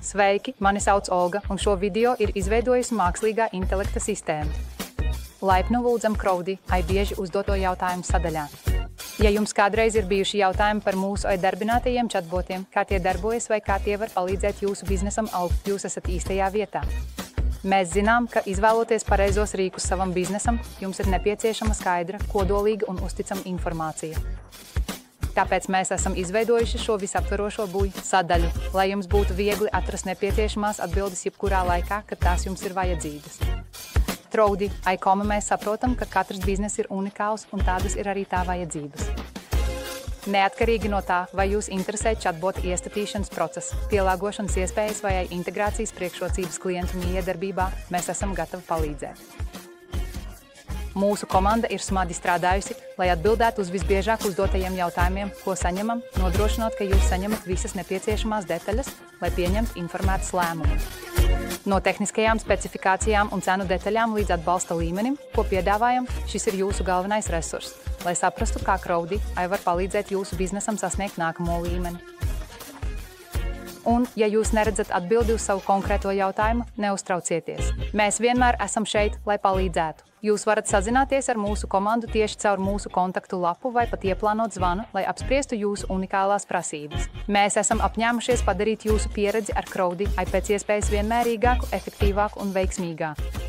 Sveiki, mani sauc Olga, un šo video ir izveidojusi mākslīgā intelekta sistēma. Laipni lūdzam Crowdy bieži uzdoto jautājumu sadaļā. Ja jums kādreiz ir bijuši jautājumi par mūsu darbinātajiem chatbotiem, kā tie darbojas vai kā tie var palīdzēt jūsu biznesam augt, jūs esat īstajā vietā. Mēs zinām, ka izvēloties pareizos rīkus savam biznesam, jums ir nepieciešama skaidra, kodolīga un uzticama informācija. Tāpēc mēs esam izveidojuši šo visaptverošo buļļu sadaļu, lai jums būtu viegli atrast nepieciešamās atbildes jebkurā laikā, kad tās jums ir vajadzīgas. Crowdy mēs saprotam, ka katrs bizness ir unikāls un tādas ir arī tā vajadzības. Neatkarīgi no tā, vai jūs interesē chatbota iestatīšanas process, pielāgošanas iespējas vai integrācijas priekšrocības klientu miedarbībā, mēs esam gatavi palīdzēt. Mūsu komanda ir smagi strādājusi, lai atbildētu uz visbiežāk uzdotajiem jautājumiem, ko saņemam, nodrošinot, ka jūs saņemat visas nepieciešamās detaļas, lai pieņemtu informētas lēmumus. No tehniskajām specifikācijām un cenu detaļām līdz atbalsta līmenim, ko piedāvājam, šis ir jūsu galvenais resurss, lai saprastu, kā Crowdy var palīdzēt jūsu biznesam sasniegt nākamo līmeni. Un, ja jūs neredzat atbildi uz savu konkrēto jautājumu, neuztraucieties. Mēs vienmēr esam šeit, lai palīdzētu. Jūs varat sazināties ar mūsu komandu tieši caur mūsu kontaktu lapu vai pat ieplānot zvanu, lai apspriestu jūsu unikālās prasības. Mēs esam apņēmušies padarīt jūsu pieredzi ar Crowdy pēc iespējas vienmērīgāku, efektīvāku un veiksmīgāku.